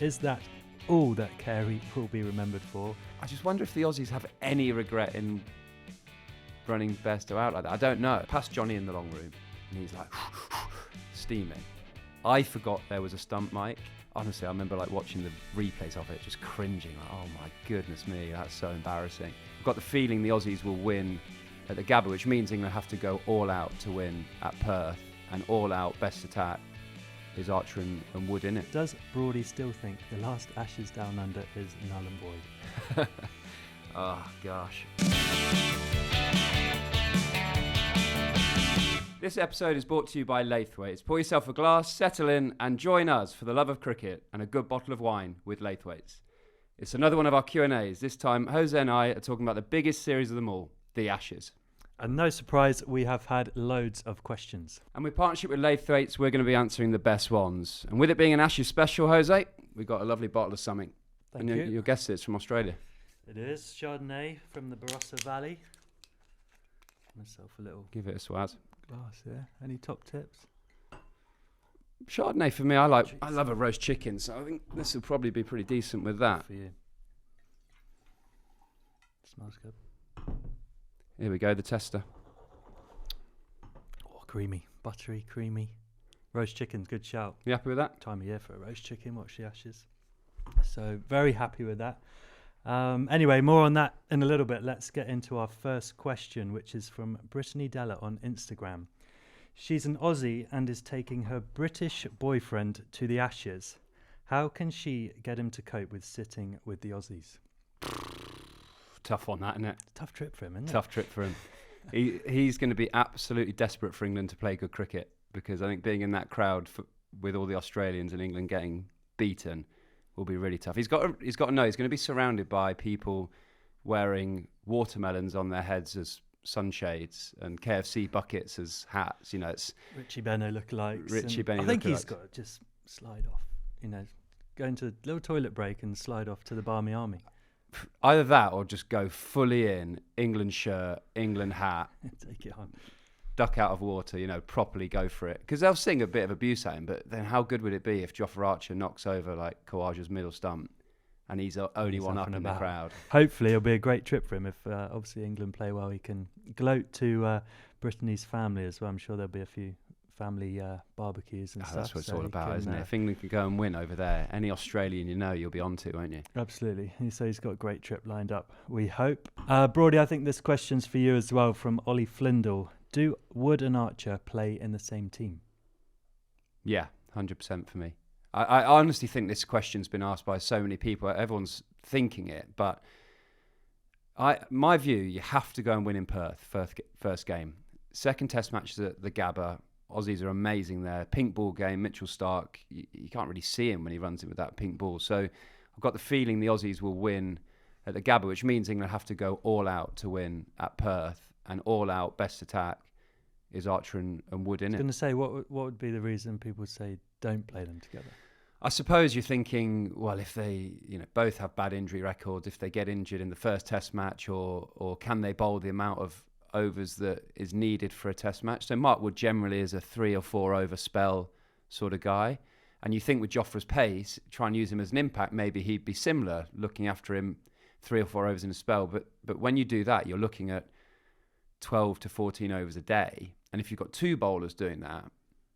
Is that all that Carey will be remembered for? I just wonder if the Aussies have any regret in running Bairstow out like that. I don't know. Past Jonny in the long room, and he's like steaming. I forgot there was a stump mic. Honestly, I remember like watching the replays of it, just cringing. Like, oh my goodness me, that's so embarrassing. I've got the feeling the Aussies will win at the Gabba, which means England have to go all out to win at Perth, and all out best attack is Archer and Wood in it. Does Broady still think the last Ashes down under is Null and void? Oh gosh. This episode is brought to you by Laithwaites. Pour yourself a glass, settle in, and join us for the love of cricket and a good bottle of wine with Laithwaites. It's another one of our Q&As. This time, Jose and I are talking about the biggest series of them all, the Ashes. And no surprise, we have had loads of questions. And with partnership with Laithwaites, we're going to be answering the best ones. And with it being an Ashes special, Jose, we've got a lovely bottle of something. Thank you. You'll guess it's from Australia. It is Chardonnay from the Barossa Valley. Myself a little Give it a swaz. glass here. Any top tips? Chardonnay for me, I love a roast chicken, so I think this will probably be pretty decent with that. For you. Smells good. Here we go, the tester. Oh, creamy. Buttery, creamy. Roast chicken's good shout. You happy with that? Time of year for a roast chicken. Watch the Ashes. So very happy with that. Anyway, more on that in a little bit. Let's get into our first question, which is from Brittany Della on Instagram. She's an Aussie and is taking her British boyfriend to the Ashes. How can she get him to cope with sitting with the Aussies? Tough one, that, isn't it? Tough trip for him, isn't it? Tough trip for him. He's going to be absolutely desperate for England to play good cricket, because I think being in that crowd with all the Australians and England getting beaten will be really tough. He's got to know he's going to be surrounded by people wearing watermelons on their heads as sunshades and KFC buckets as hats. You know, it's Richie Benno lookalikes. I think he's got to just slide off. You know, go into a little toilet break and slide off to the Barmy Army. Either that or just go fully in, England shirt, England hat, Take it on. duck out of water, you know, properly go for it. Because they'll sing a bit of abuse at him, but then how good would it be if Jofra Archer knocks over like Khawaja's middle stump and he's the only one up in the crowd? Hopefully it'll be a great trip for him. If obviously England play well, he can gloat to Brittany's family as well. I'm sure there'll be a few family barbecues and stuff. That's what it's all about, isn't it? If England can go and win over there, any Australian you'll be on to, won't you? Absolutely. So he's got a great trip lined up, we hope. Broady, I think this question's for you as well, from Ollie Flindle. Do Wood and Archer play in the same team? Yeah, 100% for me. I honestly think this question's been asked by so many people. Everyone's thinking it, but my view, you have to go and win in Perth, first game. Second test match is at the Gabba. Aussies are amazing there. Pink ball game, Mitchell Starc, you can't really see him when he runs it with that pink ball. So I've got the feeling the Aussies will win at the Gabba, which means England have to go all out to win at Perth, and all out best attack is Archer and Wood in it. I was going to say, what would be the reason people say don't play them together? I suppose you're thinking, well, if they both have bad injury records, if they get injured in the first test match, or can they bowl the amount of overs that is needed for a test match? So Mark Wood generally is a 3 or 4 over spell sort of guy. And you think with Jofra's pace, try and use him as an impact, maybe he'd be similar, looking after him 3 or 4 overs in a spell. But when you do that, you're looking at 12 to 14 overs a day. And if you've got 2 bowlers doing that,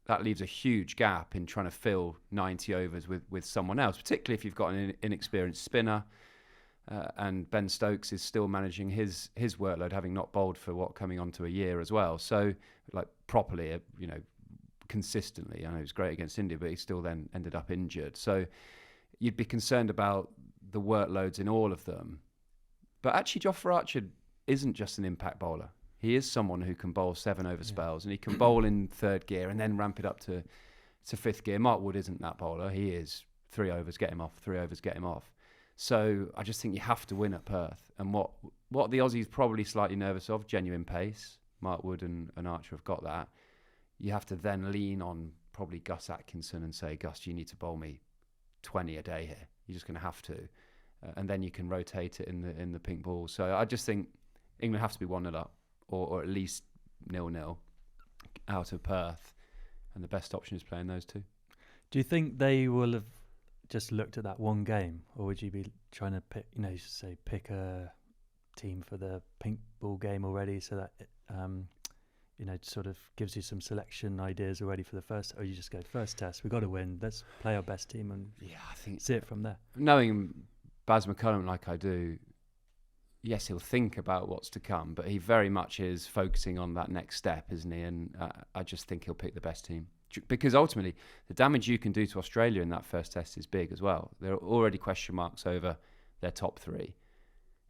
that leaves a huge gap in trying to fill 90 overs with someone else, particularly if you've got an inexperienced spinner. And Ben Stokes is still managing his workload, having not bowled for coming on to a year as well. So, like, properly, consistently. I know he was great against India, but he still then ended up injured. So you'd be concerned about the workloads in all of them. But actually, Jofra Archer isn't just an impact bowler. He is someone who can bowl 7 over spells, and he can bowl in third gear and then ramp it up to fifth gear. Mark Wood isn't that bowler. He is 3 overs, get him off, 3 overs, get him off. So I just think you have to win at Perth. And what the Aussies probably slightly nervous of, genuine pace. Mark Wood and Archer have got that. You have to then lean on probably Gus Atkinson and say, Gus, you need to bowl me 20 a day here. You're just going to have to. And then you can rotate it in the pink ball. So I just think England have to be 1-0 up, or at least 0-0 out of Perth. And the best option is playing those two. Do you think they will have just looked at that one game, or would you be trying to pick, pick a team for the pink ball game already, so that it sort of gives you some selection ideas already for the first, or you just go first test, we've got to win, let's play our best team and I think see it from there. Knowing Baz McCullum like I do, yes, he'll think about what's to come, but he very much is focusing on that next step, isn't he? And I just think he'll pick the best team. Because ultimately, the damage you can do to Australia in that first test is big as well. There are already question marks over their top three.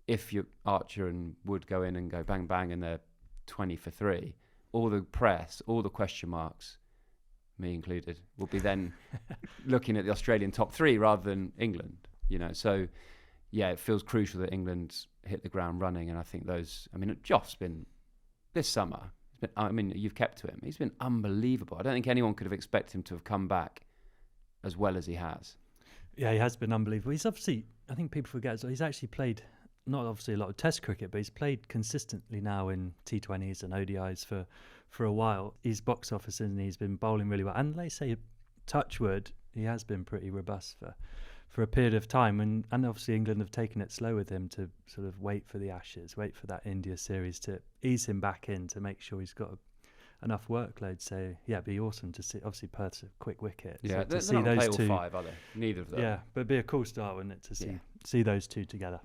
If Archer and Wood go in and go bang, bang, and they're 20 for 3, all the press, all the question marks, me included, will be then looking at the Australian top 3 rather than England. So yeah, it feels crucial that England hit the ground running. And I think Jof's been this summer. You've kept to him. He's been unbelievable. I don't think anyone could have expected him to have come back as well as he has. Yeah, he has been unbelievable. He's obviously, I think people forget, so he's actually played, not obviously a lot of Test cricket, but he's played consistently now in T20s and ODIs for a while. He's box office, and he's been bowling really well. And they say, touch wood, he has been pretty robust for a period of time, and obviously England have taken it slow with him to sort of wait for the Ashes, wait for that India series to ease him back in, to make sure he's got enough workload. So yeah, it'd be awesome to see. Obviously Perth's a quick wicket. Yeah, so to see not those play two. all 5, are they? Neither of them. Yeah, but it'd be a cool start, wouldn't it, to see those two together.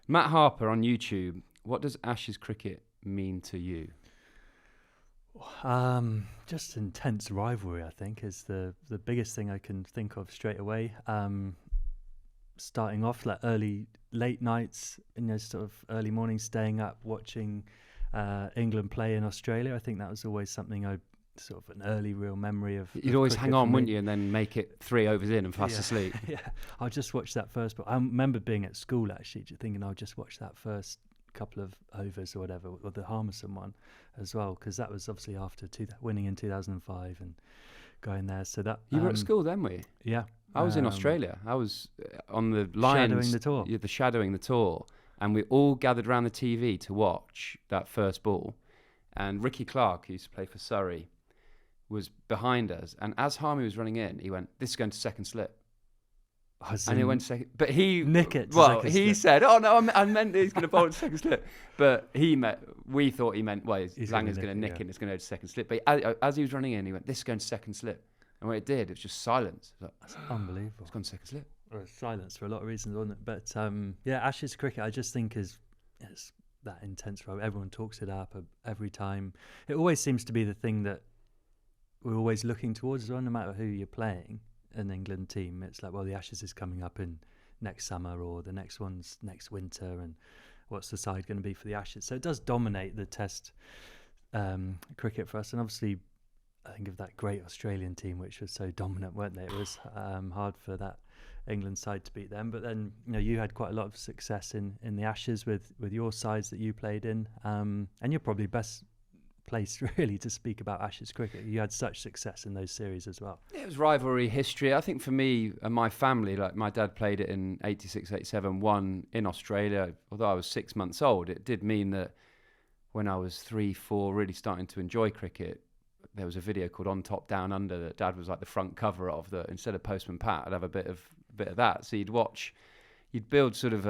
Matt Harper on YouTube. What does Ashes cricket mean to you? Just intense rivalry, I think, is the biggest thing I can think of straight away. Starting off like late nights, sort of early mornings, staying up watching England play in Australia. I think that was always something sort of an early real memory of. You'd always hang on, wouldn't you, and then make it 3 overs in and fast asleep. Yeah, I'll just watch that first. But I remember being at school actually, thinking I'll just watch that first couple of overs or whatever, or the Harmison one as well, because that was obviously after winning in 2005 and going there. So that you were at school then, were you? Yeah. I was in Australia. I was on the Lions. Shadowing the tour. Yeah, shadowing the tour. And we all gathered around the TV to watch that first ball. And Ricky Clark, who used to play for Surrey, was behind us. And as Harmy was running in, he went, "This is going to second slip." And he went second. But he... Nick it. Well, he said, "Oh, no, I meant he's going to bowl to second slip." But we thought he meant, well, Langer's going to nick it and it's going to go to second slip. But as he was running in, he went, "This is going to second slip." And when it did, it was just silence. That's unbelievable. It's gone second slip. Well, silence for a lot of reasons, wasn't it? But Ashes cricket, I just think is that intense role. Everyone talks it up every time. It always seems to be the thing that we're always looking towards as well, no matter who you're playing. An England team, it's like, well, the Ashes is coming up in next summer, or the next one's next winter, and what's the side going to be for the Ashes? So it does dominate the Test cricket for us. And obviously, I think of that great Australian team, which was so dominant, weren't they? It was hard for that England side to beat them. But then, you had quite a lot of success in the Ashes with your sides that you played in, and you're probably best placed really to speak about Ashes cricket. You had such success in those series as well. It was rivalry history. I think for me and my family, like my dad played it in 86, 87, won in Australia. Although I was 6 months old, it did mean that when I was 3, 4, really starting to enjoy cricket, there was a video called On Top Down Under that Dad was like the front cover of. That instead of Postman Pat, I'd have a bit of that. So you'd build sort of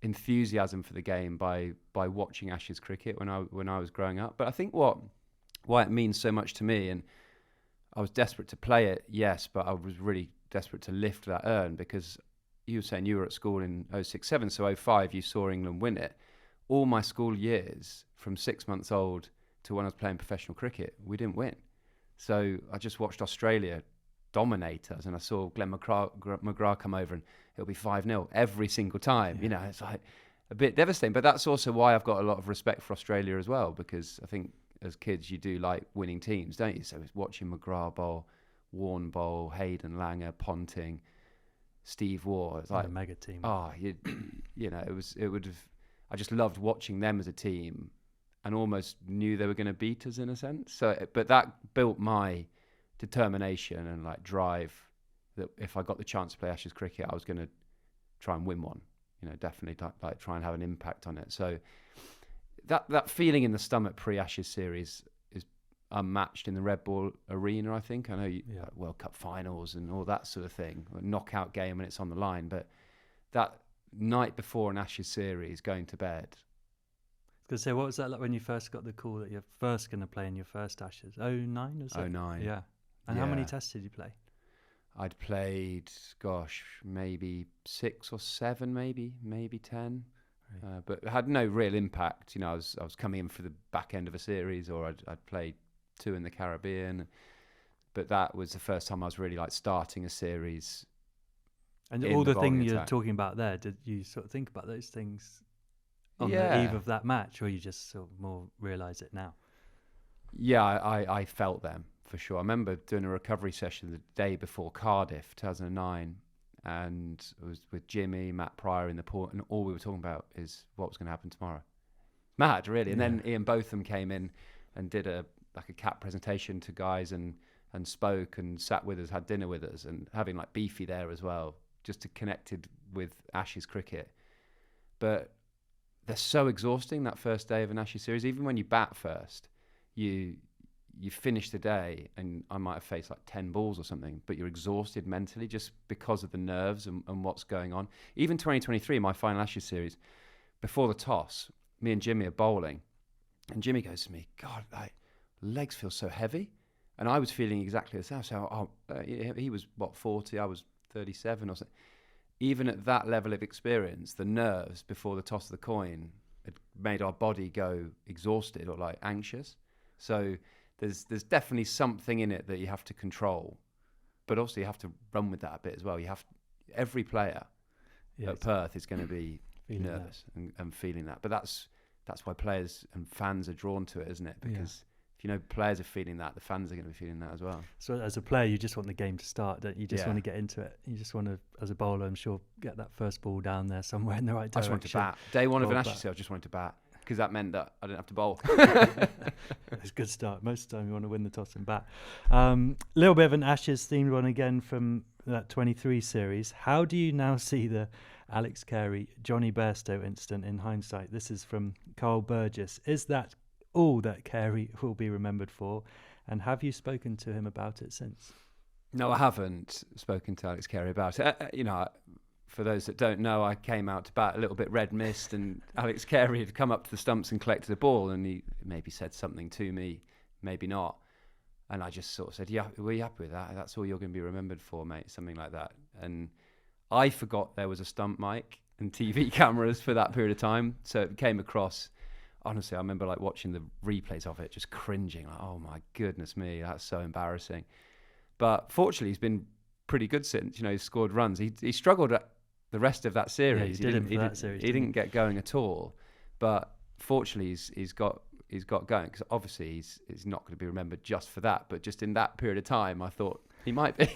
enthusiasm for the game by watching Ashes cricket when I was growing up. But I think why it means so much to me, and I was desperate to play it, yes, but I was really desperate to lift that urn, because you were saying you were at school in 06-07, so 05 you saw England win it. All my school years, from 6 months old to when I was playing professional cricket, we didn't win. So I just watched Australia dominate us, and I saw Glenn McGrath come over and it'll be 5-0 every single time. Yeah. It's like a bit devastating, but that's also why I've got a lot of respect for Australia as well, because I think as kids you do like winning teams, don't you? So it's watching McGrath bowl, Warne bowl, Hayden, Langer, Ponting, Steve Waugh. It's like a mega team. Oh, I just loved watching them as a team, and almost knew they were going to beat us in a sense. So, but that built my determination and like drive, that if I got the chance to play Ashes cricket, I was going to try and win one. Definitely like try and have an impact on it. So that feeling in the stomach pre-Ashes series is unmatched in the Red Bull Arena, I think. I know like World Cup finals and all that sort of thing, a knockout game when it's on the line. But that night before an Ashes series, going to bed. I was going to say, what was that like when you first got the call that you're first going to play in your first Ashes? 09, was it? 09. Yeah. And how many tests did you play? I'd played, maybe 6 or 7, maybe 10. Right. But it had no real impact. You know, I was coming in for the back end of a series, or I'd played 2 in the Caribbean. But that was the first time I was really like starting a series. And all the thing you're talking about there, did you sort of think about those things on the eve of that match, or you just sort of more realise it now? Yeah, I felt them for sure. I remember doing a recovery session the day before Cardiff, 2009, and it was with Jimmy, Matt Pryor in the port, and all we were talking about is what was going to happen tomorrow. Mad, really. And then Ian Botham came in and did a cap presentation to guys and spoke and sat with us, had dinner with us, and having like Beefy there as well, just to connected with Ashes cricket. But they're so exhausting, that first day of an Ashes series. Even when you bat first, you finish the day, and I might have faced like 10 balls or something, but you're exhausted mentally just because of the nerves and what's going on. Even 2023, my final Ashes series, before the toss, me and Jimmy are bowling, and Jimmy goes to me, God, like, legs feel so heavy. And I was feeling exactly the same. So he was, 40, I was 37 or something. Even at that level of experience, the nerves before the toss of the coin had made our body go exhausted or like anxious. So there's definitely something in it that you have to control, but also you have to run with that a bit as well. Every player at Perth is going to be nervous and feeling that. But that's why players and fans are drawn to it, isn't it? Because if players are feeling that, the fans are going to be feeling that as well. So as a player, you just want the game to start, don't you? You just want to get into it. You just want to, as a bowler, I'm sure, get that first ball down there somewhere in the right direction. I just wanted to bat. Day one of an Ashes series, I just wanted to bat, because that meant that I didn't have to bowl. It's a good start. Most of the time you want to win the toss and bat. Little bit of an Ashes themed one again from that 23 series. How do you now see the Alex Carey, Jonny Bairstow incident in hindsight? This is from Carl Burgess. Is that all that Carey will be remembered for, and have you spoken to him about it since? No, I haven't spoken to Alex Carey about it. For those that don't know, I came out to bat a little bit red mist, and Alex Carey had come up to the stumps and collected the ball, and he maybe said something to me, maybe not, and I just sort of said, yeah, were you happy with that? That's all you're going to be remembered for, mate, something like that. And I forgot there was a stump mic and TV cameras for that period of time, so it came across. Honestly, I remember like watching the replays of it, just cringing, like, oh my goodness me, that's so embarrassing. But fortunately, he's been pretty good since. He's scored runs. He struggled at the rest of that series. He didn't get going at all. But fortunately, he's got going, because obviously he's not going to be remembered just for that. But just in that period of time, I thought he might be.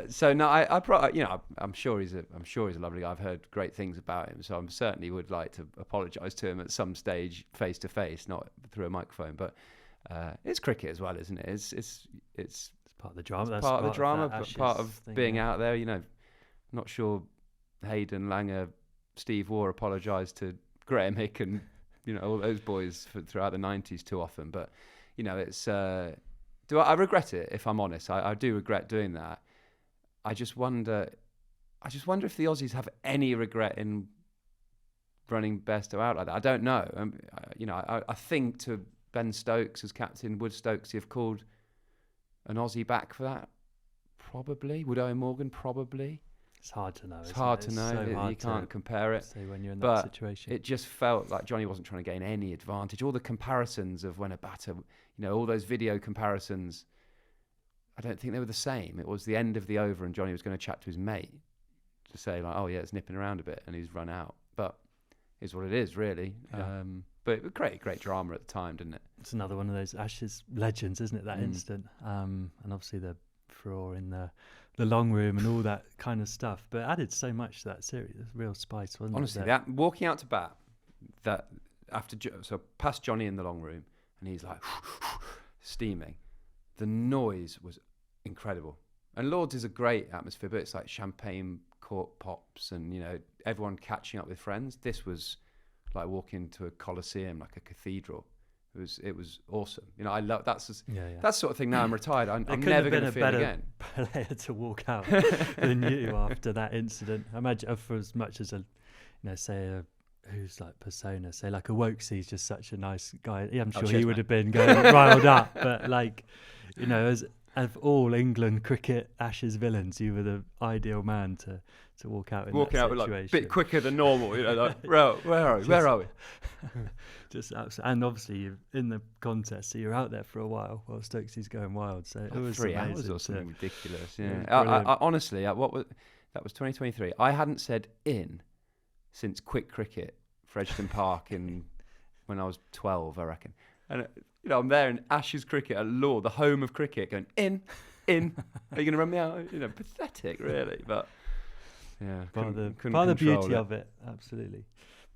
So no, I'm sure he's a lovely guy. I've heard great things about him, so I certainly would like to apologise to him at some stage, face to face, not through a microphone. But it's cricket as well, isn't it? It's part of the drama. That's part of the drama, but part of being out there. Not sure Hayden, Langer, Steve Waugh apologised to Graham Hick and all those boys throughout the 90s too often. But it's. I regret it, if I'm honest. I do regret doing that. I just wonder if the Aussies have any regret in running Bairstow out like that. I don't know. I think to Ben Stokes as captain, would Stokes have called an Aussie back for that? Probably. Would Owen Morgan? Probably. It's hard to know. It's hard to know. You can't compare it. Say when you're in that situation. It just felt like Jonny wasn't trying to gain any advantage. All the comparisons of when a batter, all those video comparisons, I don't think they were the same. It was the end of the over and Jonny was going to chat to his mate to say like, oh yeah, it's nipping around a bit, and he's run out. But it's what it is, really. Yeah. But great drama at the time, didn't it? It's another one of those Ashes legends, isn't it? That instant, and obviously the furore in the long room and all that kind of stuff. But it added so much to that series. It was real spice, wasn't it? Honestly, that walking out to bat, that so past Jonny in the long room, and he's like steaming. The noise was incredible. And Lords is a great atmosphere, but it's like champagne cork pops and everyone catching up with friends. This was like walking to a coliseum, like a cathedral. It was awesome. You know, I love that's Yeah. that sort of thing. Now I'm retired. I'm There couldn't never have going been to a feel it better again. player to walk out than you after that incident. I imagine for as much as who's like persona, say like a Wokesy's just such a nice guy. Yeah, I'm sure he would have been going riled up. But like, you know, as of all England cricket Ashes villains, you were the ideal man to walk out in that situation. Like a bit quicker than normal, you know, like, where are we? Just absolutely, and obviously you're in the contest, so you're out there for a while while Stokesy's going wild. So it was 3 amazing hours or something ridiculous. Yeah, I honestly, that was 2023. I hadn't said in since quick cricket for Edgerton Park when I was 12, I reckon. And you know, I'm there in Ashes cricket at Law, the home of cricket, going in. Are you going to run me out? You know, pathetic, really. But yeah, part of the beauty of it, absolutely.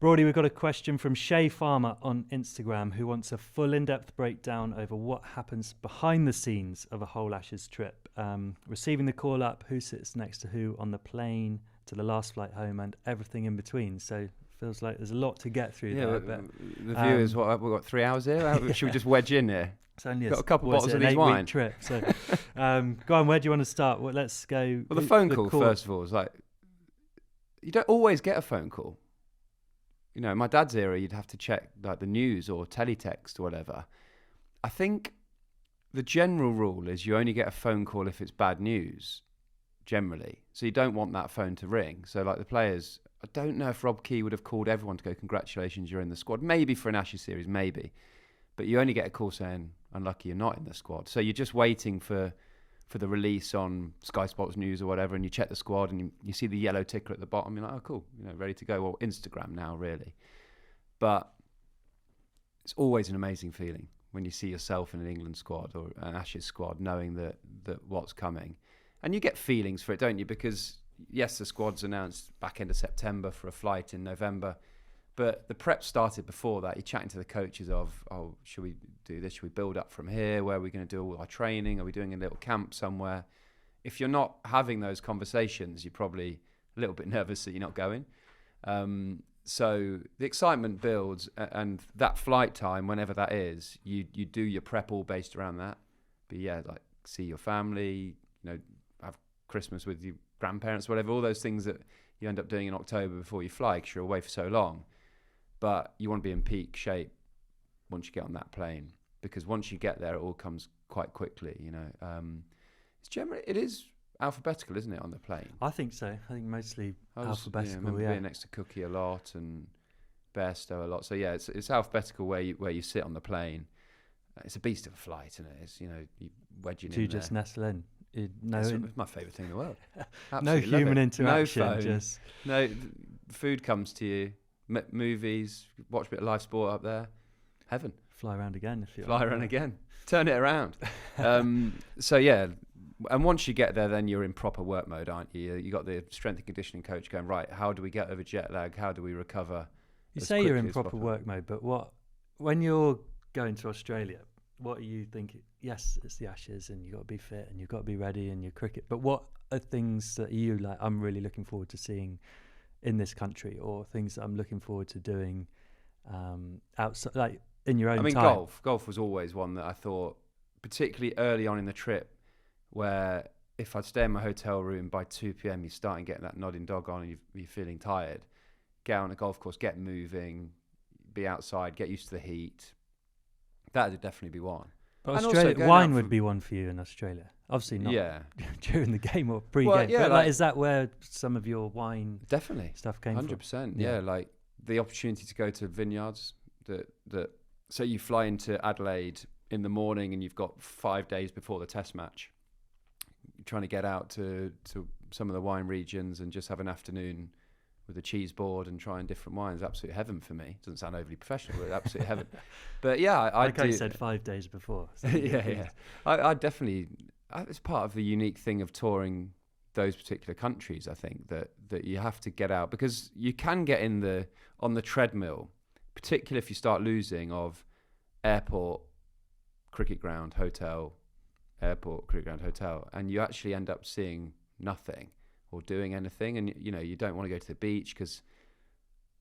Broady, we've got a question from Shay Farmer on Instagram who wants a full in-depth breakdown over what happens behind the scenes of a whole Ashes trip. Receiving the call up, who sits next to who on the plane, to the last flight home, and everything in between. So feels like there's a lot to get through there. But the viewers, we've got 3 hours here. Should we just wedge in here? It's only got a couple bottles of these wine. Trip. So go on. Where do you want to start? Well, let's go. Well, the phone call first of all is like, you don't always get a phone call. You know, in my dad's era, you'd have to check like the news or teletext or whatever. I think the general rule is you only get a phone call if it's bad news, generally. So you don't want that phone to ring. So like the players, I don't know if Rob Key would have called everyone to go, congratulations, you're in the squad. Maybe for an Ashes series, maybe. But you only get a call saying, unlucky, you're not in the squad. So you're just waiting for the release on Sky Sports News or whatever, and you check the squad and you see the yellow ticker at the bottom. You're like, oh, cool, you know, ready to go. Or Instagram now, really. But it's always an amazing feeling when you see yourself in an England squad or an Ashes squad, knowing that what's coming. And you get feelings for it, don't you? Because, yes, the squad's announced back end of September for a flight in November. But the prep started before that. You're chatting to the coaches of, oh, should we do this? Should we build up from here? Where are we going to do all our training? Are we doing a little camp somewhere? If you're not having those conversations, you're probably a little bit nervous that you're not going. So the excitement builds, and that flight time, whenever that is, you do your prep all based around that. But yeah, like see your family, you know, have Christmas with your grandparents, whatever, all those things that you end up doing in October before you fly because you're away for so long. But you want to be in peak shape once you get on that plane, because once you get there, it all comes quite quickly. You know, it is alphabetical, isn't it, on the plane? I think so. I think mostly alphabetical. Yeah, I remember being next to Cookie a lot and Bairstow a lot. So yeah, it's alphabetical where you sit on the plane. It's a beast of a flight, isn't it? It's, you know, you wedging in. Do you just nestle in? It's my favourite thing in the world. No human interaction. No phone. No, food comes to you. Movies, watch a bit of live sport up there. Heaven. Fly around again if you fly around again. Turn it around. So yeah, and once you get there, then you're in proper work mode, aren't you? You got the strength and conditioning coach going, right, how do we get over jet lag? How do we recover? You say you're in proper work mode, but when you're going to Australia, what are you thinking? Yes, it's the Ashes and you've got to be fit and you've got to be ready and your cricket. But what are things that you like, I'm really looking forward to seeing in this country, or things that I'm looking forward to doing outside, like in your own time? Golf was always one that I thought, particularly early on in the trip, where if I'd stay in my hotel room by 2 p.m, you're starting getting that nodding dog on and you're feeling tired. Get out on a golf course, get moving, be outside, get used to the heat. That would definitely be one. But Australia, wine would be one for you in Australia. Obviously not during the game or pre-game. Well, yeah, but is that where some of your wine stuff came 100%, from? 100%. Yeah, like the opportunity to go to vineyards. So you fly into Adelaide in the morning and you've got 5 days before the test match. You're trying to get out to some of the wine regions and just have an afternoon with a cheese board and trying different wines. Absolute heaven for me. Doesn't sound overly professional, but absolute heaven. But yeah, I said 5 days before. So yeah. I definitely. It's part of the unique thing of touring those particular countries. I think that you have to get out, because you can get on the treadmill, particularly if you start losing, of airport, cricket ground, hotel, airport, cricket ground, hotel, and you actually end up seeing nothing or doing anything. And you know, you don't want to go to the beach because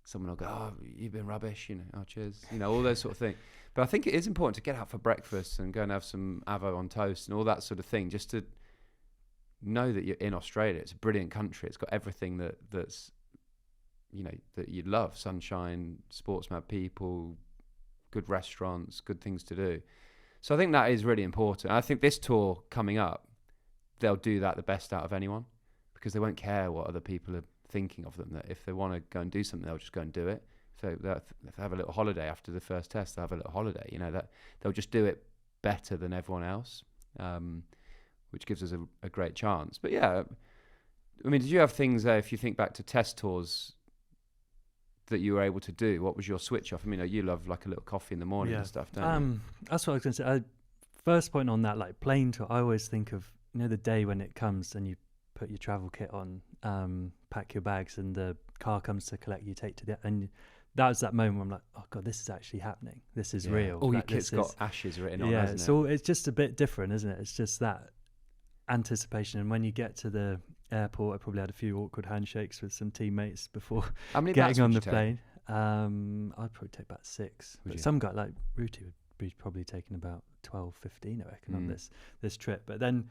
someone will go, "Oh, you've been rubbish," "Oh, cheers," all those sort of things. But I think it is important to get out for breakfast and go and have some avo on toast and all that sort of thing, just to know that you're in Australia. It's a brilliant country. It's got everything that's that you'd love: sunshine, sportsman people, good restaurants, good things to do. So I think that is really important. I think this tour coming up, they'll do that the best out of anyone, because they won't care what other people are thinking of them. That if they want to go and do something, they'll just go and do it. So if they have a little holiday after the first test, they'll have a little holiday. That they'll just do it better than everyone else, which gives us a great chance. But yeah, I mean, did you have things there, if you think back to test tours, that you were able to do? What was your switch off? I mean, you love like a little coffee in the morning and stuff, don't you? That's what I was going to say. First point on that, like plane tour, I always think of the day when it comes and you put your travel kit on, pack your bags, and the car comes to collect you, take to the, and that was that moment where I'm like, oh god, this is actually happening. This is real. All your kit's got ashes written on, hasn't it? So it's just a bit different, isn't it? It's just that anticipation. And when you get to the airport, I probably had a few awkward handshakes with some teammates before getting on the plane. I'd probably take about 6. But some guy like Ruti would be probably taking about 12, 15, I reckon, on this trip. But then,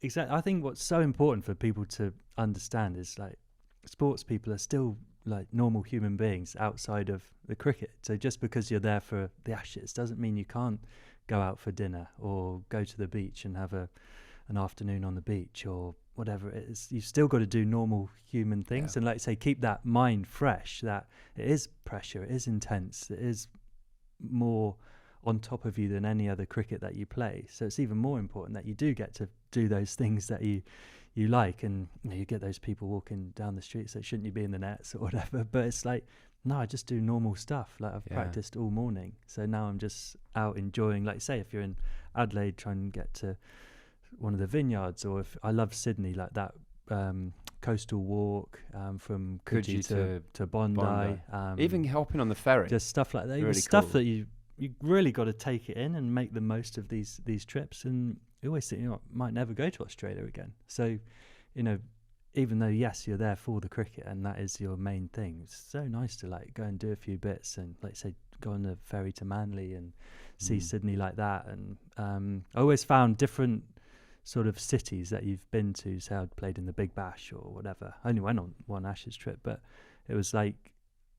I think what's so important for people to understand is like sports people are still like normal human beings outside of the cricket. So just because you're there for the Ashes doesn't mean you can't go out for dinner or go to the beach and have an afternoon on the beach or whatever it is. You've still got to do normal human things, and like I say, keep that mind fresh, that it is pressure, it is intense, it is more on top of you than any other cricket that you play. So it's even more important that you do get to do those things that you like. And you get those people walking down the street, so shouldn't you be in the nets or whatever? But it's like, no, I just do normal stuff. Like I've practiced all morning, so now I'm just out enjoying. Like say, if you're in Adelaide, trying to get to one of the vineyards, or if I love Sydney, like that coastal walk from Coogee to Bondi. Even hopping on the ferry, just stuff like that. Really stuff cool. that you really got to take it in and make the most of these trips. And you always think, I might never go to Australia again. So, even though yes, you're there for the cricket and that is your main thing, it's so nice to like go and do a few bits and like say go on the ferry to Manly and see Sydney like that. And I always found different sort of cities that you've been to. Say I'd played in the Big Bash or whatever. I only went on one Ashes trip, but it was like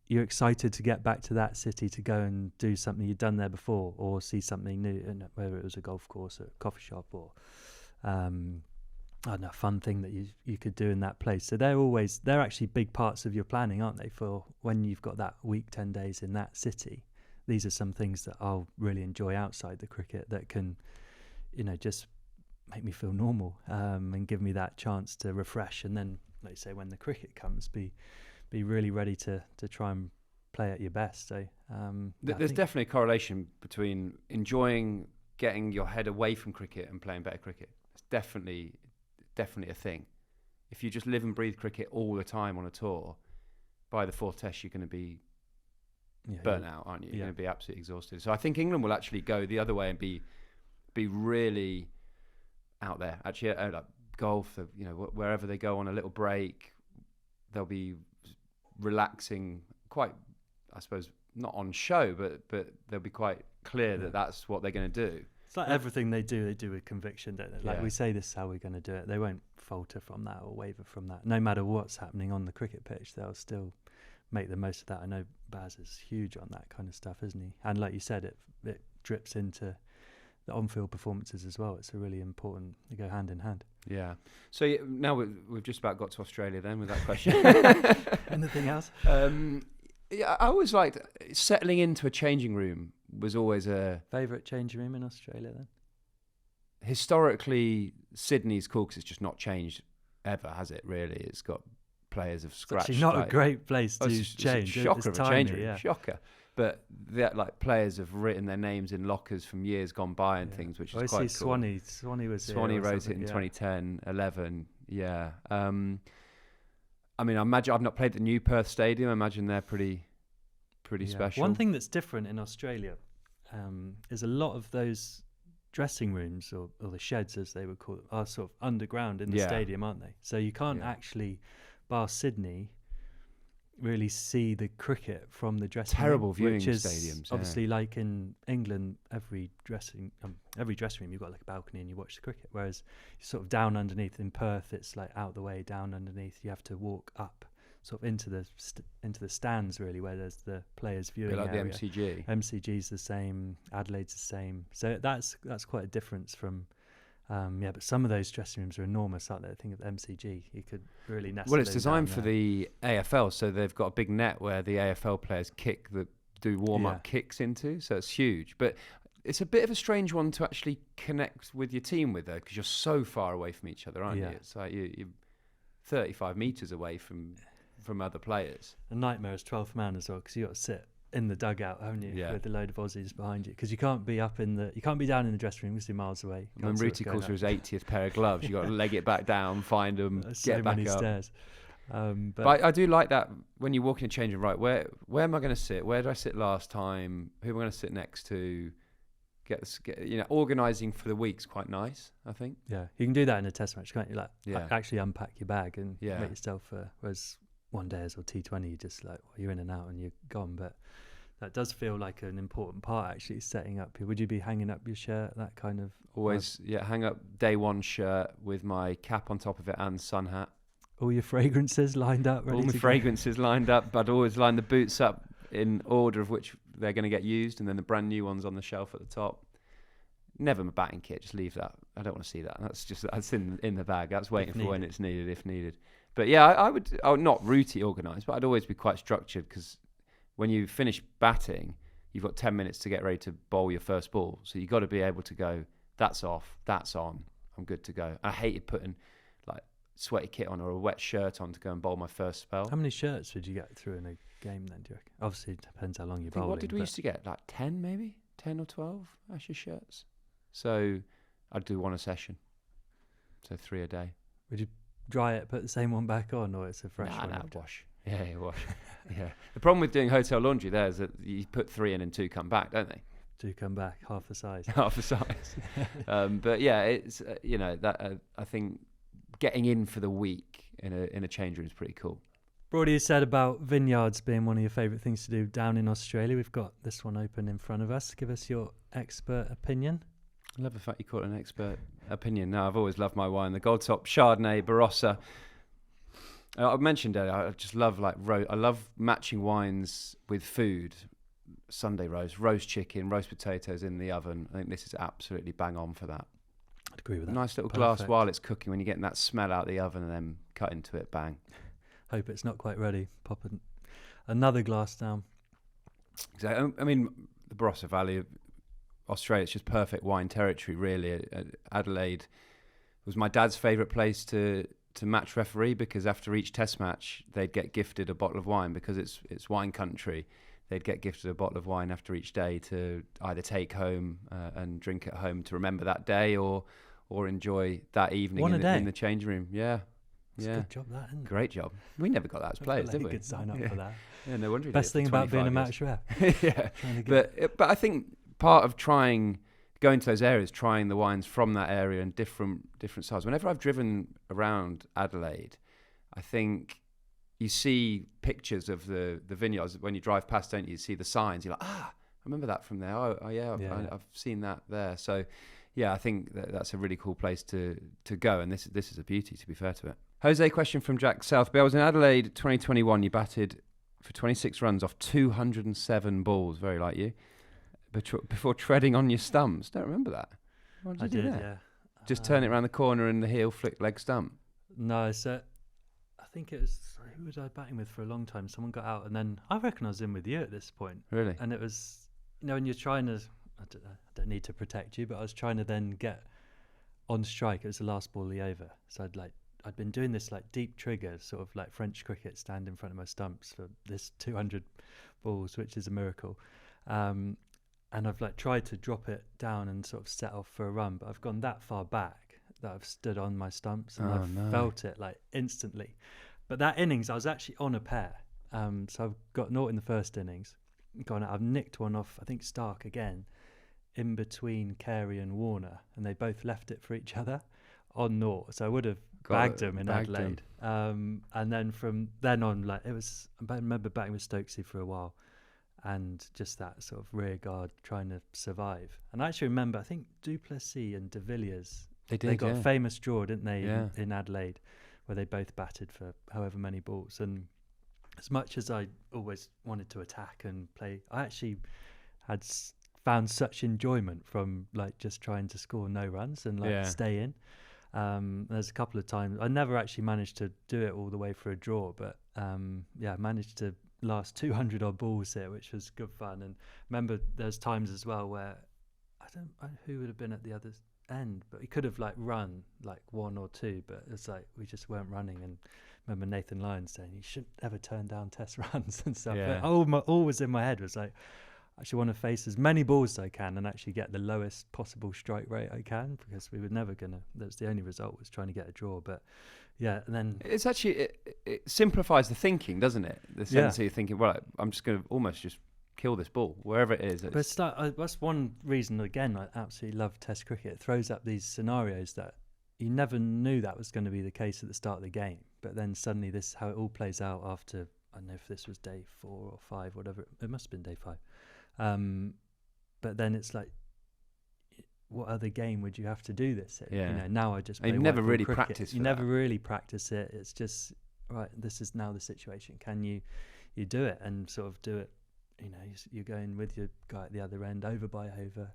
you're excited to get back to that city to go and do something you'd done there before or see something new, and whether it was a golf course or a coffee shop or I don't know, a fun thing that you could do in that place. So they're actually big parts of your planning, aren't they, for when you've got that week, 10 days in that city. These are some things that I'll really enjoy outside the cricket that can just make me feel normal and give me that chance to refresh, and then like say when the cricket comes, be really ready to try and play at your best. So there's definitely a correlation between enjoying getting your head away from cricket and playing better cricket. It's definitely a thing. If you just live and breathe cricket all the time on a tour, by the 4th test you're going to be burnt out, aren't you? You're going to be absolutely exhausted. So I think England will actually go the other way and be really out there. Actually, like golf, wherever they go on a little break, they'll be relaxing, quite, I suppose, not on show, but they'll be quite clear that that's what they're going to do. It's like everything they do with conviction, don't they? Like we say, this is how we're going to do it. They won't falter from that or waver from that. No matter what's happening on the cricket pitch, they'll still make the most of that. I know Baz is huge on that kind of stuff, isn't he? And like you said, it drips into the on-field performances as well. It's a really important, they go hand in hand. Yeah. So now we've just about got to Australia then with that question. Anything else? I always liked settling into a changing room. Was always a favourite changing room in Australia then? Historically, Sydney's cool because it's just not changed ever, has it? Really, it's got players of scratch. It's actually not a great place to change. It's a shocker of a change room. Yeah. Shocker. But like players have written their names in lockers from years gone by and things, which is quite cool. Swanee wrote it in 2010, 11. Yeah. I mean, I imagine I've not played the new Perth Stadium. I imagine they're pretty special. One thing that's different in Australia is a lot of those dressing rooms or the sheds, as they would call them, are sort of underground in the stadium, aren't they? So you can't actually, bar Sydney, really see the cricket from the dressing Terrible room, viewing which is stadiums. obviously like in England, every dressing room you've got like a balcony and you watch the cricket. Whereas you're sort of down underneath in Perth, it's like out the way, down underneath. You have to walk up, sort of into the stands really, where there's the players viewing like area. the MCG. MCG's the same, Adelaide's the same. So that's quite a difference from. But some of those dressing rooms are enormous, aren't they? I think of MCG, you could really nestle. Well, it's in designed down for there. the AFL, so they've got a big net where the AFL players do warm-up kicks into, so it's huge. But it's a bit of a strange one to actually connect with your team with, though, because you're so far away from each other, aren't you? It's like you're 35 metres away from other players. A nightmare as 12th man as well, because you got to sit in the dugout, haven't you, with a load of Aussies behind you, because you can't be down in the dressing room because you're miles away. When Rooty calls for his 80th pair of gloves, you got to leg it back down, find them, get back up. Stairs. But I do like that when you walk in a changing room, right? Where am I going to sit? Where did I sit last time? Who am I going to sit next to? Organising for the week's quite nice, I think. Yeah, you can do that in a test match, can't you? Like actually unpack your bag and Yeah. make yourself. Whereas one days or T20, you just like you're in and out and you're gone. But that does feel like an important part, actually, setting up. Would you be hanging up your shirt, that kind of? Always, hang up day one shirt with my cap on top of it and sun hat. All your fragrances lined up, ready All my to fragrances lined up. I'd always line the boots up in order of which they're going to get used, and then the brand new ones on the shelf at the top. Never my batting kit, just leave that. I don't want to see that. That's in the bag. That's waiting for when it's needed, if needed. But yeah, I would not Rooty organised, but I'd always be quite structured, because when you finish batting, you've got 10 minutes to get ready to bowl your first ball. So you've got to be able to go, that's off, that's on, I'm good to go. I hated putting like sweaty kit on or a wet shirt on to go and bowl my first spell. How many shirts would you get through in a game then, do you reckon? Obviously, it depends how long you're bowling. What did we used to get? Like 10 maybe? 10 or 12 Ashes shirts. So I'd do one a session. So 3 a day. Would you dry it, put the same one back on, or it's a fresh one? Nah, wash. Yeah, wash. Yeah. The problem with doing hotel laundry there is that you put 3 in and 2 come back, don't they? 2 come back, half the size. Half the size. But yeah, it's that I think getting in for the week in a change room is pretty cool. Broady said about vineyards being one of your favourite things to do down in Australia. We've got this one open in front of us. Give us your expert opinion. I love the fact you call it an expert opinion. No, I've always loved my wine. The Gold Top Chardonnay Barossa. I mentioned earlier, I just love I love matching wines with food. Sunday roast chicken, roast potatoes in the oven. I think this is absolutely bang on for that. I'd agree with that. Nice little glass while it's cooking, when you're getting that smell out the oven, and then cut into it, bang. Hope it's not quite ready. Pop another glass down. Exactly. I mean, the Barossa Valley of Australia, it's just perfect wine territory, really. Adelaide was my dad's favourite place to match referee, because after each test match, they'd get gifted a bottle of wine, because it's wine country. They'd get gifted a bottle of wine after each day to either take home and drink at home to remember that day, or enjoy that evening in the change room. Yeah. It's a good job, that, isn't it? Great job. We never got that as players, did we? Could sign up for that. Yeah, no wonder. Best thing about being a match ref. Yeah, but I think part of going to those areas, trying the wines from that area and different styles. Whenever I've driven around Adelaide, I think you see pictures of the vineyards when you drive past, don't you? You see the signs. You're like, I remember that from there. Oh yeah, I've seen that there. So yeah, I think that's a really cool place to go, and this is a beauty, to be fair to it. Jose, question from Jack Southby. I was in Adelaide 2021. You batted for 26 runs off 207 balls, very like you, before treading on your stumps. Don't remember that. What did you do there? Yeah. Just turn it around the corner and the heel flick leg stump. No, so I think it was, who was I batting with for a long time? Someone got out, and then I reckon I was in with you at this point. Really? And it was, when you're trying to, I don't need to protect you, but I was trying to then get on strike. It was the last ball of the over. So I'd been doing this deep trigger, sort of like French cricket, stand in front of my stumps for this 200 balls, which is a miracle. And I've tried to drop it down and sort of set off for a run, but I've gone that far back that I've stood on my stumps, and felt it instantly. But that innings, I was actually on a pair. So I've got naught in the first innings. I've nicked one off, I think Stark again, in between Carey and Warner, and they both left it for each other on naught. So I would have bagged them in Adelaide. And then from then on, like I remember batting with Stokesy for a while, and just that sort of rear guard trying to survive. And I actually remember, I think Duplessis and De Villiers, they got a famous draw, didn't they, in Adelaide, where they both batted for however many balls. And as much as I always wanted to attack and play, I actually had found such enjoyment from like just trying to score no runs and like stay in. There's a couple of times I never actually managed to do it all the way for a draw, but I managed to last 200 odd balls here, which was good fun. And remember there's times as well where I don't know who would have been at the other end, but we could have like run like one or two, but it's like we just weren't running. And remember Nathan Lyons saying you shouldn't ever turn down test runs and stuff. But all was in my head was like, I actually want to face as many balls as I can and actually get the lowest possible strike rate I can, because we were never gonna, that's the only result, was trying to get a draw. But and then it's actually it simplifies the thinking, doesn't it? The sense that you're thinking, right, I'm just going to almost just kill this ball wherever it is. But it's like, that's one reason again I absolutely love Test cricket. It throws up these scenarios that you never knew that was going to be the case at the start of the game, but then suddenly this is how it all plays out after, I don't know if this was day 4 or 5, whatever, it must have been day 5. But then it's like, what other game would you have to do this in? You know, now I just play never really cricket. practice. You never really practice it. It's just right. This is now the situation. Can you do it and sort of do it? You know, you're going with your guy at the other end, over by over.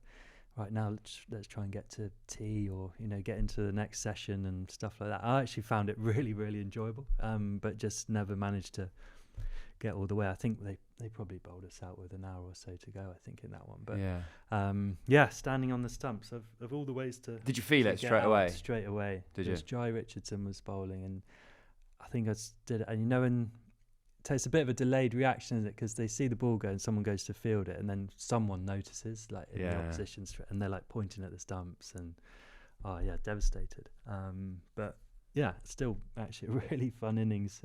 Right now, let's try and get to tea, or get into the next session and stuff like that. I actually found it really, really enjoyable. But just never managed to get all the way. I think they probably bowled us out with an hour or so to go, I think, in that one. But standing on the stumps of all the ways to. Did you feel it straight away? Straight away. Did you? Jai Richardson was bowling, and I think I did it. And and it takes a bit of a delayed reaction, isn't it? Because they see the ball go and someone goes to field it, and then someone notices, like in the opposition, and they're like pointing at the stumps, and devastated. But still actually a really fun innings.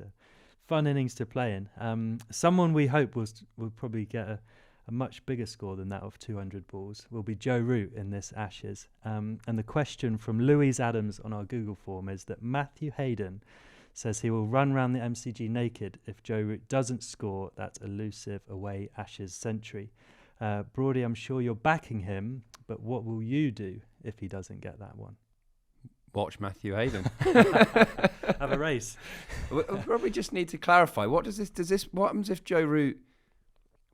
Fun innings to play in. Someone we hope will probably get a much bigger score than that of 200 balls will be Joe Root in this Ashes. And the question from Louise Adams on our Google form is that Matthew Hayden says he will run round the MCG naked if Joe Root doesn't score that elusive away Ashes century. Broady, I'm sure you're backing him, but what will you do if he doesn't get that one? Watch Matthew Hayden. Have a race. We probably just need to clarify. What happens if Joe Root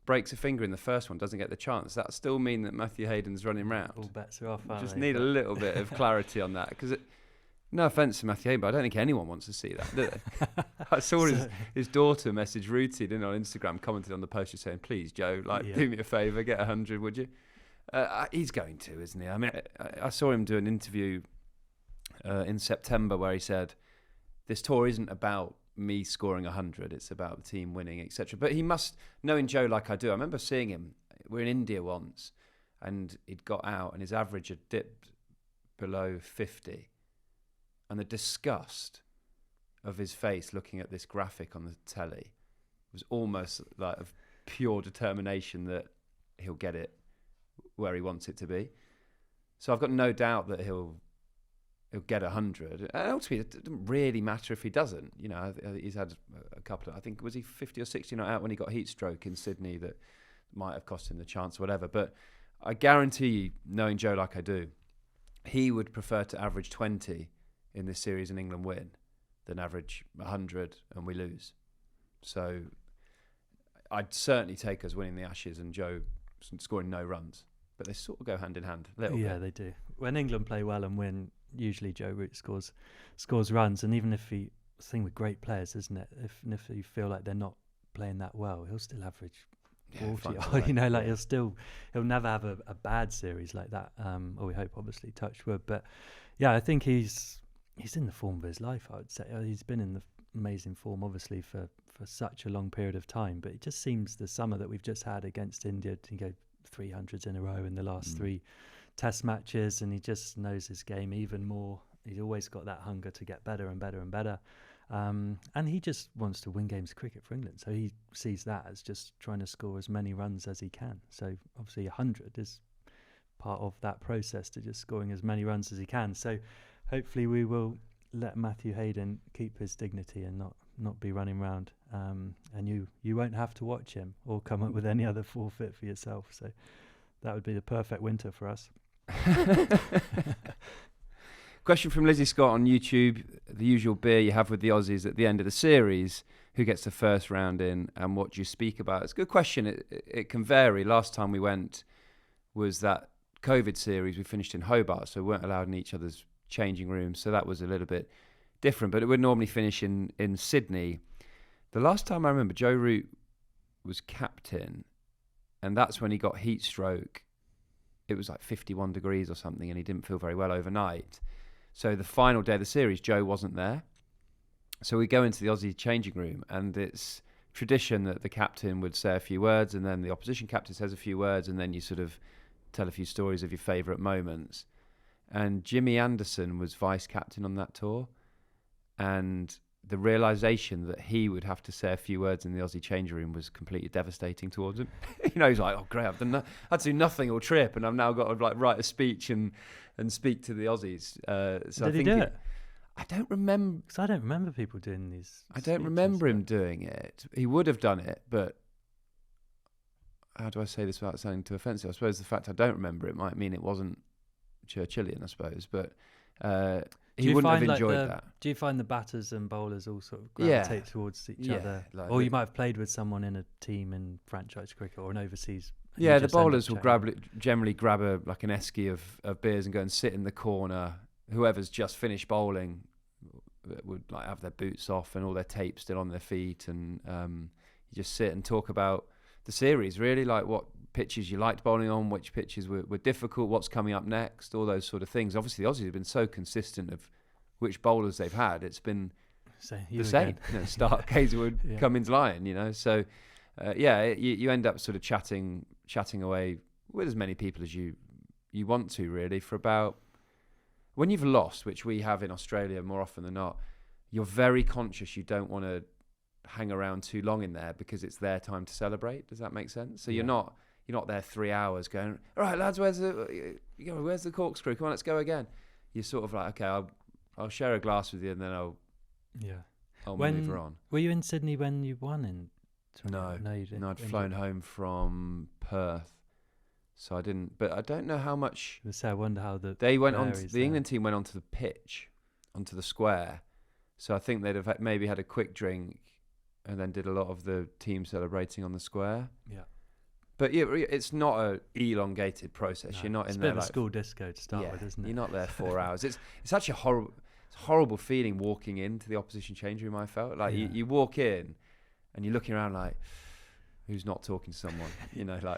breaks a finger in the first one, doesn't get the chance? That still mean that Matthew Hayden's running round? All bets are off. Just need a little bit of clarity on that, because no offence to Matthew Hayden, but I don't think anyone wants to see that, do they? I saw his daughter message Rooty on Instagram, commented on the post saying, "Please, Joe, do me a favour, get 100, would you?" He's going to, isn't he? I mean, I saw him do an interview in September where he said, this tour isn't about me scoring 100, it's about the team winning, etc. But he must, knowing Joe like I do, I remember seeing him, we're in India once, and he'd got out and his average had dipped below 50, and the disgust of his face looking at this graphic on the telly was almost like of pure determination that he'll get it where he wants it to be. So I've got no doubt that he'll get 100. And ultimately, it doesn't really matter if he doesn't. He's had a couple of, I think, was he 50 or 60 not out when he got heat stroke in Sydney that might have cost him the chance or whatever. But I guarantee you, knowing Joe like I do, he would prefer to average 20 in this series and England win than average 100 and we lose. So I'd certainly take us winning the Ashes and Joe scoring no runs. But they sort of go hand in hand a little bit. Yeah, they do. When England play well and win, usually Joe Root scores runs, and even if the thing with great players, isn't it? If you feel like they're not playing that well, he'll still average 40. He'll never have a bad series like that. Or we hope, obviously, touch wood. But I think he's in the form of his life. I would say he's been in the amazing form, obviously, for such a long period of time. But it just seems the summer that we've just had against India to go 300s in a row in the last 3 test matches, and he just knows his game even more. He's always got that hunger to get better and better and better, and he just wants to win games of cricket for England, so he sees that as just trying to score as many runs as he can. So obviously 100 is part of that process, to just scoring as many runs as he can. So hopefully we will let Matthew Hayden keep his dignity and not be running around, and you won't have to watch him or come up with any other forfeit for yourself. So that would be the perfect winter for us. Question from Lizzie Scott on YouTube: the usual beer you have with the Aussies at the end of the series, who gets the first round in, and what do you speak about? It's a good question. It can vary. Last time we went was that COVID series. We finished in Hobart, so we weren't allowed in each other's changing rooms, so that was a little bit different, but it would normally finish in Sydney. The last time I remember, Joe Root was captain, and that's when he got heat stroke. It was like 51 degrees or something, and he didn't feel very well overnight. So the final day of the series, Joe wasn't there. So we go into the Aussie changing room, and it's tradition that the captain would say a few words, and then the opposition captain says a few words, and then you sort of tell a few stories of your favourite moments. And Jimmy Anderson was vice captain on that tour, and the realisation that he would have to say a few words in the Aussie change room was completely devastating towards him. He's like, oh great, I've done had to do nothing all trip, and I've now got to write a speech and speak to the Aussies. So Did he do it? I don't remember. Because I don't remember people doing these. I don't remember him doing it. He would have done it, but how do I say this without sounding too offensive? I suppose the fact I don't remember it might mean it wasn't Churchillian, I suppose, but he wouldn't have enjoyed that. Do you find the batters and bowlers all sort of gravitate towards each other? Or you might have played with someone in a team in franchise cricket or an overseas. Yeah, the bowlers will generally grab an esky of beers and go and sit in the corner. Whoever's just finished bowling would have their boots off and all their tape still on their feet, and you just sit and talk about the series, really, like what pitches you liked bowling on, which pitches were difficult, what's coming up next, all those sort of things. Obviously, the Aussies have been so consistent of which bowlers they've had. It's been the same. Stark, Hazelwood, Cummins, Lyon, So, you end up sort of chatting away with as many people as you want to, really, for about... When you've lost, which we have in Australia more often than not, you're very conscious you don't want to hang around too long in there because it's their time to celebrate. Does that make sense? So you're not there 3 hours going, all right, lads, where's the corkscrew? Come on, let's go again. You're sort of like, okay, I'll share a glass with you, and then I'll move on. Were you in Sydney when you won in? No, you didn't. No, I'd flown home from Perth, so I didn't. But I don't know how much. I wonder how the England team went onto the pitch, onto the square. So I think they'd have maybe had a quick drink, and then did a lot of the team celebrating on the square. Yeah. But it's not a elongated process. No, you're not in there. It's a bit of a school disco to start with, isn't it? You're not there 4 hours. It's actually a horrible feeling walking into the opposition change room. I felt like you walk in, and you're looking around like, who's not talking to someone?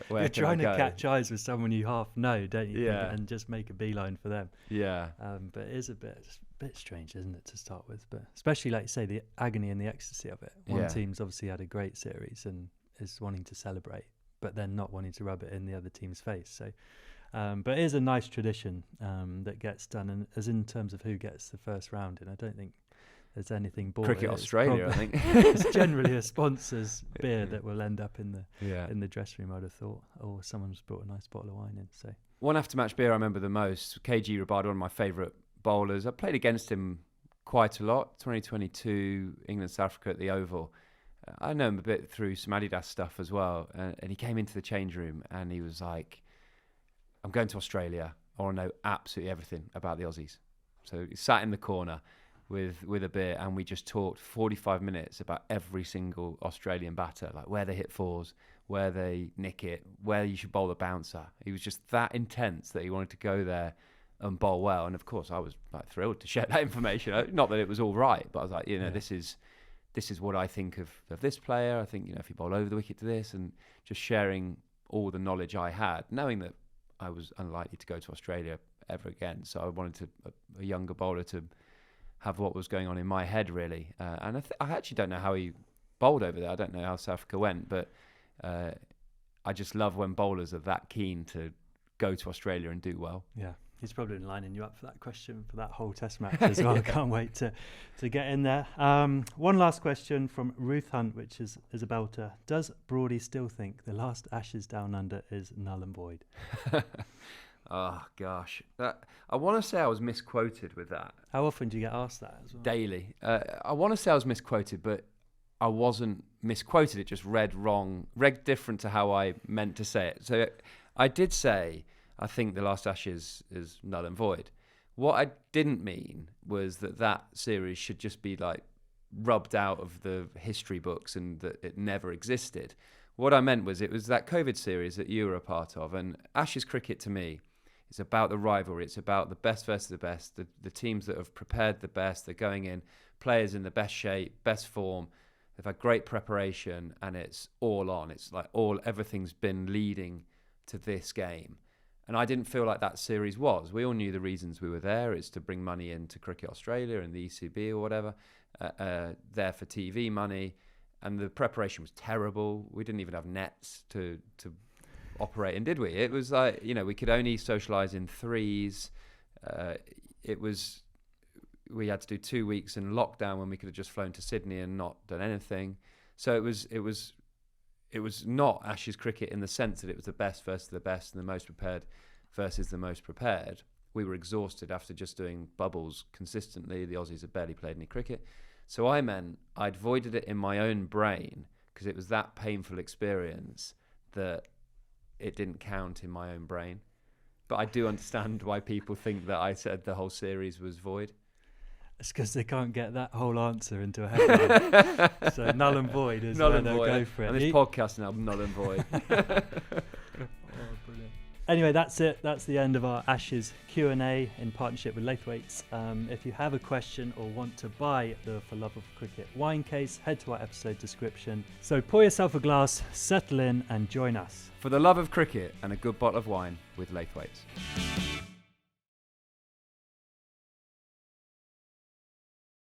Where you're trying to catch eyes with someone you half know, don't you? Yeah. And just make a beeline for them. Yeah. But it is a bit strange, isn't it, to start with? But especially, like you say, the agony and the ecstasy of it. One team's obviously had a great series and is wanting to celebrate, but then not wanting to rub it in the other team's face. So, but it is a nice tradition that gets done, and as in terms of who gets the first round in, I don't think there's anything bought. Cricket Australia, I think. It's generally a sponsor's beer that will end up in the dressing room, I'd have thought, or someone's brought a nice bottle of wine in. So one after-match beer I remember the most, KG Rabada, one of my favourite bowlers. I played against him quite a lot. 2022 England South Africa at the Oval. I know him a bit through some Adidas stuff as well, and he came into the change room and he was like, I'm going to Australia, I want to know absolutely everything about the Aussies. So he sat in the corner with a beer, and we just talked 45 minutes about every single Australian batter, like where they hit fours, where they nick it, where you should bowl the bouncer. He was just that intense that he wanted to go there and bowl well. And of course I was like thrilled to share that information. Not that it was all right, but I was like, this is what I think of this player. I think, if you bowl over the wicket to this, and just sharing all the knowledge I had, knowing that I was unlikely to go to Australia ever again. So I wanted a younger bowler to have what was going on in my head, really. And I actually don't know how he bowled over there. I don't know how South Africa went, but I just love when bowlers are that keen to go to Australia and do well. Yeah. He's probably been lining you up for that question for that whole test match as well. I can't wait to get in there. One last question from Ruth Hunt, which is a belter. Does Broady still think the last Ashes Down Under is null and void? Oh gosh, I want to say I was misquoted with that. How often do you get asked that as well? Daily. I want to say I was misquoted, but I wasn't misquoted. It just read wrong, read different to how I meant to say it. So I did say, I think the last Ashes is null and void. What I didn't mean was that series should just be like rubbed out of the history books and that it never existed. What I meant was it was that COVID series that you were a part of, and Ashes cricket to me is about the rivalry. It's about the best versus the best, the teams that have prepared the best. They're going in, players in the best shape, best form. They've had great preparation, and it's all on. It's like everything's been leading to this game. And I didn't feel like that series was. We all knew the reasons we were there. It's to bring money into Cricket Australia and the ECB or whatever, there for TV money. And the preparation was terrible. We didn't even have nets to operate in, did we? It was like, we could only socialise in threes. We had to do 2 weeks in lockdown when we could have just flown to Sydney and not done anything. So it was not Ashes cricket in the sense that it was the best versus the best and the most prepared versus the most prepared. We were exhausted after just doing bubbles consistently. The Aussies had barely played any cricket. So I meant I'd voided it in my own brain because it was that painful experience that it didn't count in my own brain. But I do understand why people think that I said the whole series was void. It's because they can't get that whole answer into a headline. So null and void is where they'll go for it. And this podcast now, null and void. Brilliant. Anyway, that's it. That's the end of our Ashes Q&A in partnership with Laithwaites. If you have a question or want to buy the For Love of Cricket wine case, head to our episode description. So pour yourself a glass, settle in and join us. For the love of cricket and a good bottle of wine with Laithwaites.